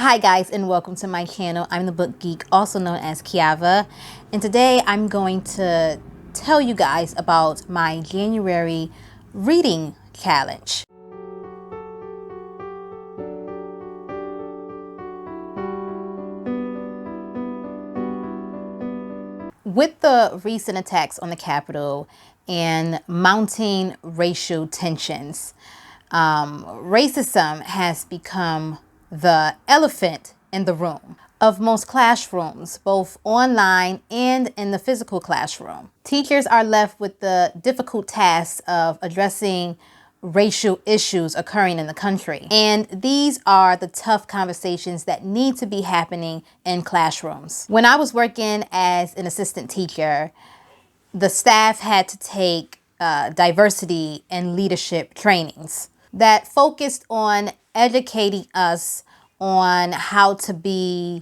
Hi guys, and welcome to my channel. I'm the Book Geek, also known as Kiava, and today I'm going to tell you guys about my January reading challenge. With the recent attacks on the Capitol and mounting racial tensions, racism has become the elephant in the room of most classrooms, both online and in the physical classroom. Teachers are left with the difficult task of addressing racial issues occurring in the country. And these are the tough conversations that need to be happening in classrooms. When I was working as an assistant teacher, the staff had to take diversity and leadership trainings that focused on educating us on how to be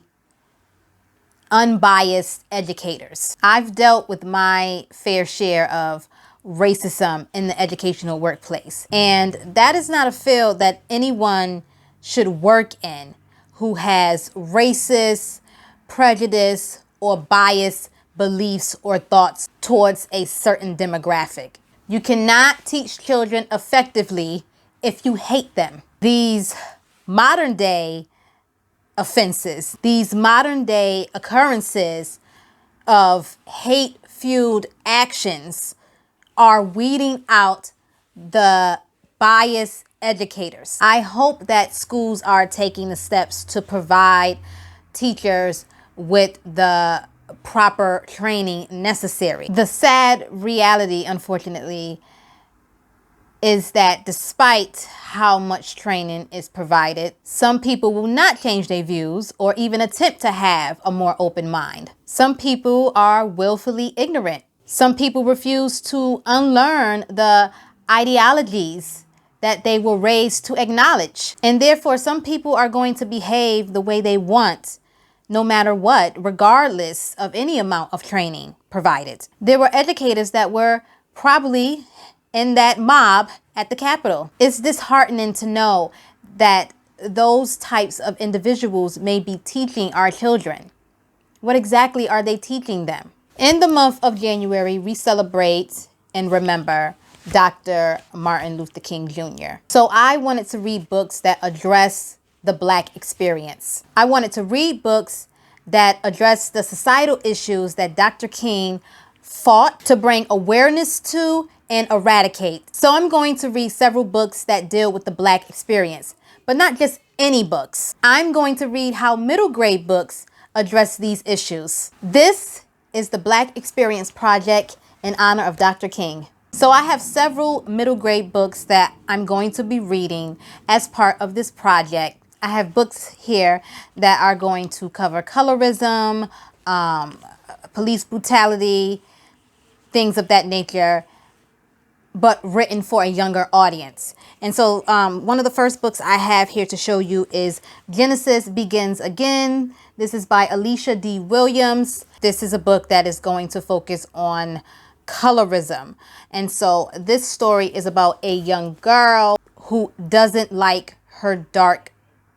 unbiased educators. I've dealt with my fair share of racism in the educational workplace, and that is not a field that anyone should work in who has racist, prejudice, or biased beliefs or thoughts towards a certain demographic. You cannot teach children effectively if you hate them. These modern day offenses, these modern day occurrences of hate-fueled actions are weeding out the biased educators. I hope that schools are taking the steps to provide teachers with the proper training necessary. The sad reality, unfortunately, is that despite how much training is provided, some people will not change their views or even attempt to have a more open mind. Some people are willfully ignorant. Some people refuse to unlearn the ideologies that they were raised to acknowledge. And therefore, some people are going to behave the way they want, no matter what, regardless of any amount of training provided. There were educators that were probably in that mob at the Capitol. It's disheartening to know that those types of individuals may be teaching our children. What exactly are they teaching them? In the month of January, we celebrate and remember Dr. Martin Luther King Jr. So I wanted to read books that address the Black experience. I wanted to read books that address the societal issues that Dr. King fought to bring awareness to and eradicate. So I'm going to read several books that deal with the Black experience, but not just any books. I'm going to read how middle grade books address these issues. This is the Black Experience Project in honor of Dr. King. So I have several middle grade books that I'm going to be reading as part of this project. I have books here that are going to cover colorism, police brutality, things of that nature, but written for a younger audience. And so one of the first books I have here to show you is Genesis Begins Again. This is by Alicia D. Williams. This is a book that is going to focus on colorism. And so this story is about a young girl who doesn't like her dark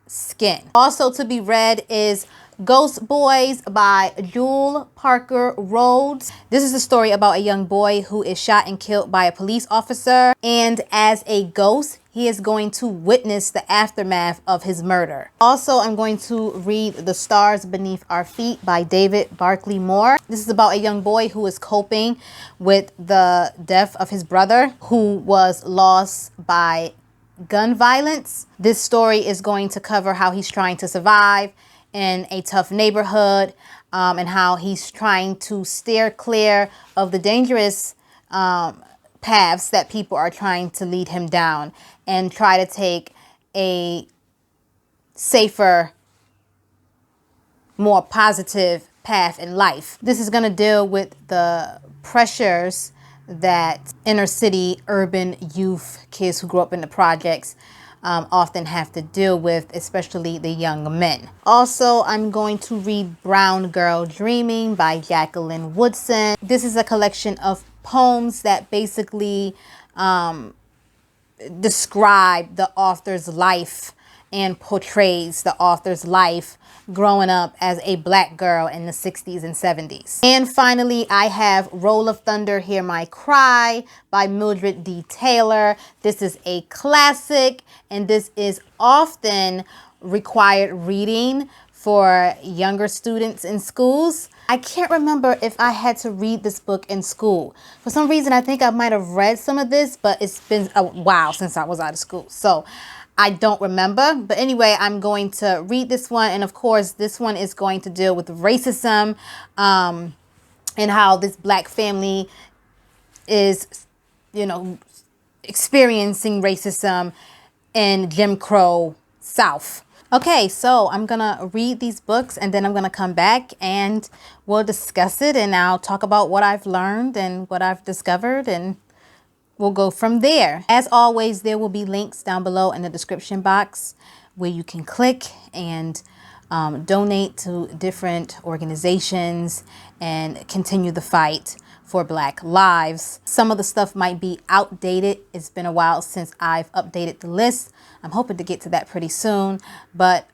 skin. Also to be read is Ghost Boys by Jewel Parker Rhodes. This is a story about a young boy who is shot and killed by a police officer, and as a ghost, he is going to witness the aftermath of his murder. Also, I'm going to read The Stars Beneath Our Feet by David Barclay Moore. This is about a young boy who is coping with the death of his brother, who was lost by gun violence. This story is going to cover how he's trying to survive in a tough neighborhood, and how he's trying to steer clear of the dangerous paths that people are trying to lead him down and try to take a safer, more positive path in life. This is going to deal with the pressures that inner city urban youth, kids who grew up in the projects, often have to deal with, especially the young men. Also, I'm going to read Brown Girl Dreaming by Jacqueline Woodson. This is a collection of poems that basically describe the author's life and portrays the author's life growing up as a black girl in the 60s and 70s. And finally, I have Roll of Thunder, Hear My Cry by Mildred D. Taylor. This is a classic, and this is often required reading for younger students in schools. I can't remember if I had to read this book in school. For some reason, I think I might have read some of this, but it's been a while since I was out of school. So I don't remember. But anyway, I'm going to read this one. And of course, this one is going to deal with racism and how this black family is, experiencing racism in Jim Crow South. Okay, so I'm going to read these books and then I'm going to come back and we'll discuss it, and I'll talk about what I've learned and what I've discovered, and we'll go from there. As always, there will be links down below in the description box where you can click and donate to different organizations and continue the fight for Black lives. Some of the stuff might be outdated. It's been a while since I've updated the list. I'm hoping to get to that pretty soon, but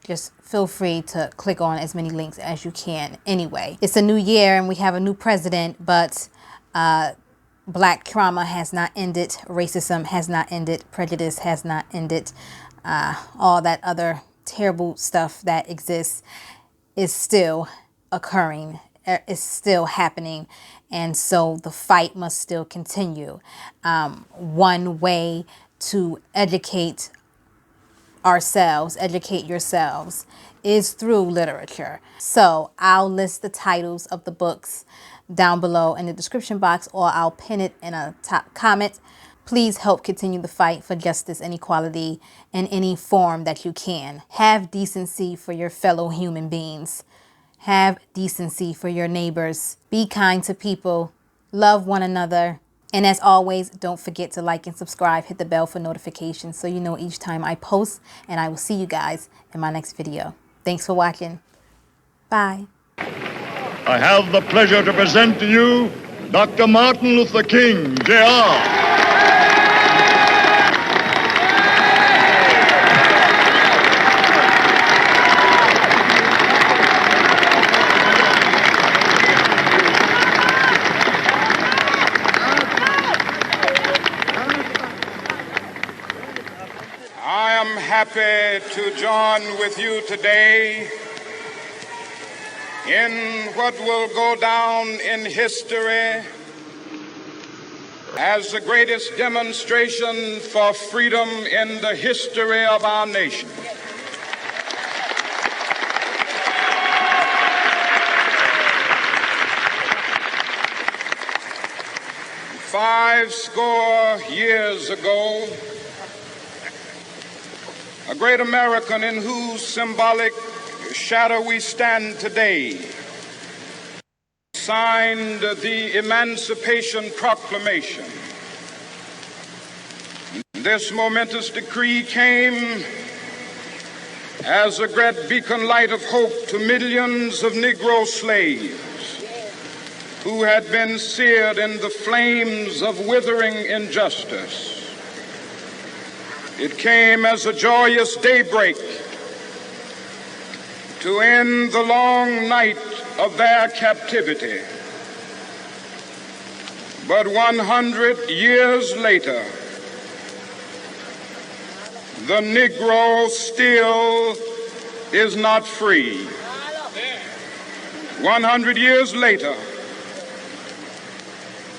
just feel free to click on as many links as you can. Anyway, it's a new year and we have a new president, but Black trauma has not ended. Racism has not ended. Prejudice has not ended. All that other terrible stuff that exists is still occurring. Is still happening. And so the fight must still continue. One way to educate ourselves, educate yourselves, is through literature. So I'll list the titles of the books down below in the description box, or I'll pin it in a top comment. Please help continue the fight for justice and equality in any form that you can. Have decency for your fellow human beings. Have decency for your neighbors. Be kind to people. Love one another. And as always, don't forget to like and subscribe. Hit the bell for notifications so you know each time I post. And I will see you guys in my next video. Thanks for watching. Bye. I have the pleasure to present to you Dr. Martin Luther King, Jr. I am happy to join with you today in what will go down in history as the greatest demonstration for freedom in the history of our nation. Five score years ago, a great American in whose symbolic shadow we stand today signed the Emancipation Proclamation. This momentous decree came as a great beacon light of hope to millions of Negro slaves who had been seared in the flames of withering injustice. It came as a joyous daybreak to end the long night of their captivity. But 100 years later, the Negro still is not free. 100 years later,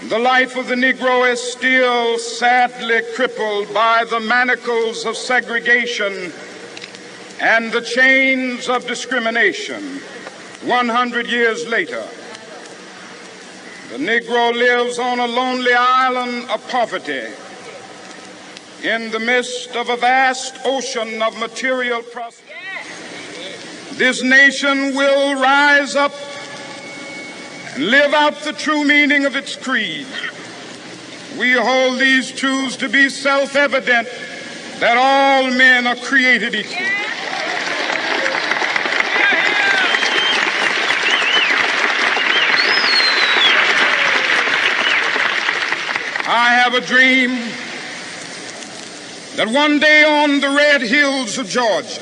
the life of the Negro is still sadly crippled by the manacles of segregation and the chains of discrimination. 100 years later, the Negro lives on a lonely island of poverty in the midst of a vast ocean of material prosperity. This nation will rise up and live out the true meaning of its creed. We hold these truths to be self-evident, that all men are created equal. I have a dream that one day on the red hills of Georgia,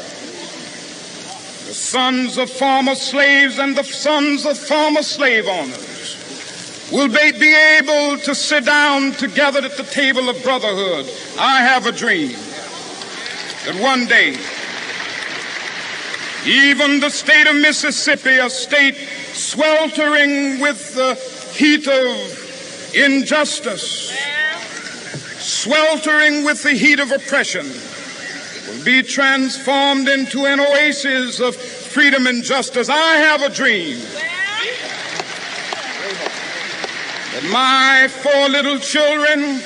the sons of former slaves and the sons of former slave owners will be able to sit down together at the table of brotherhood. I have a dream that one day, even the state of Mississippi, a state sweltering with the heat of injustice, sweltering with the heat of oppression, will be transformed into an oasis of freedom and justice. I have a dream that my 4 little children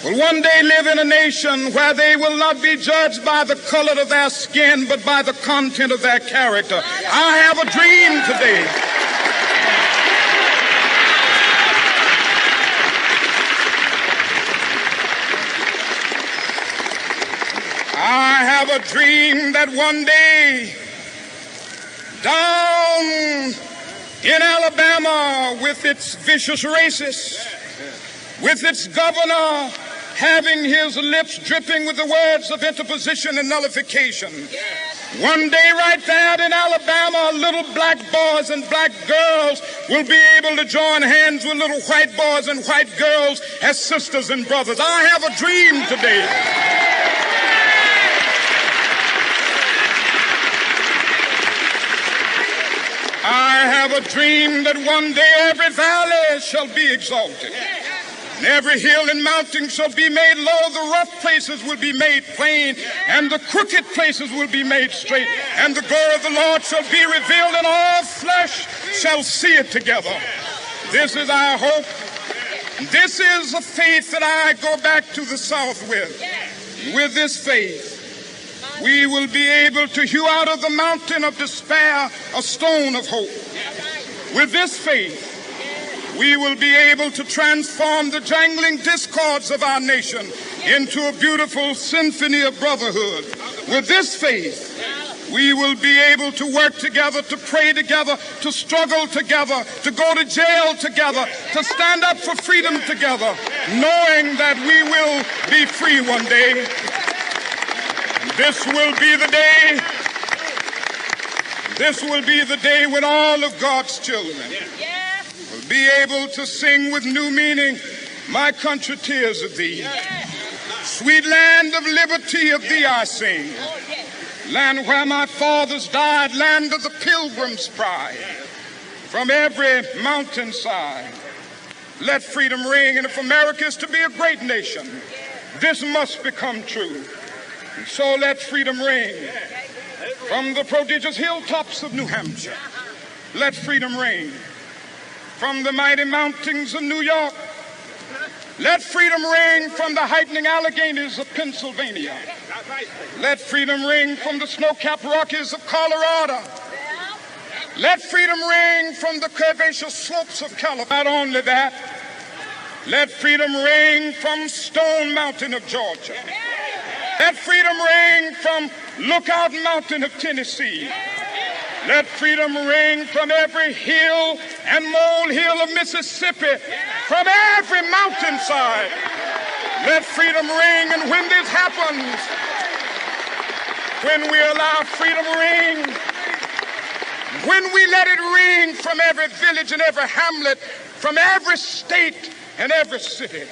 will one day live in a nation where they will not be judged by the color of their skin, but by the content of their character. I have a dream today I have a dream that one day down in Alabama, with its vicious racists, with its governor having his lips dripping with the words of interposition and nullification, one day right there in Alabama, little black boys and black girls will be able to join hands with little white boys and white girls as sisters and brothers. I have a dream today I have a dream that one day every valley shall be exalted, and every hill and mountain shall be made low. The rough places will be made plain, and the crooked places will be made straight. And the glory of the Lord shall be revealed, and all flesh shall see it together. This is our hope. This is a faith that I go back to the South with. With this faith, we will be able to hew out of the mountain of despair a stone of hope. With this faith, we will be able to transform the jangling discords of our nation into a beautiful symphony of brotherhood. With this faith, we will be able to work together, to pray together, to struggle together, to go to jail together, to stand up for freedom together, knowing that we will be free one day. This will be the day when all of God's children will be able to sing with new meaning, my country, tears of thee. Sweet land of liberty, of thee I sing. Land where my fathers died, land of the pilgrim's pride. From every mountainside, let freedom ring. And if America is to be a great nation, this must become true. And so let freedom ring from the prodigious hilltops of New Hampshire. Let freedom ring from the mighty mountains of New York. Let freedom ring from the heightening Alleghenies of Pennsylvania. Let freedom ring from the snow-capped Rockies of Colorado. Let freedom ring from the curvaceous slopes of California. Not only that, let freedom ring from Stone Mountain of Georgia. Let freedom ring from Lookout Mountain of Tennessee. Let freedom ring from every hill and molehill of Mississippi, from every mountainside. Let freedom ring, and when this happens, when we allow freedom ring, when we let it ring from every village and every hamlet, from every state and every city,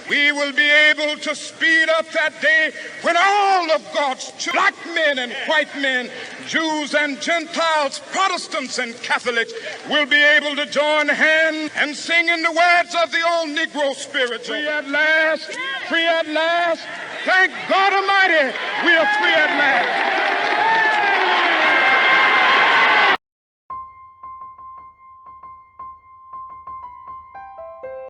we will be able to speed up that day when all of God's children, black men and white men, Jews and Gentiles, Protestants and Catholics, will be able to join hands and sing in the words of the old Negro spiritual. Free at last, free at last. Thank God Almighty, we are free at last.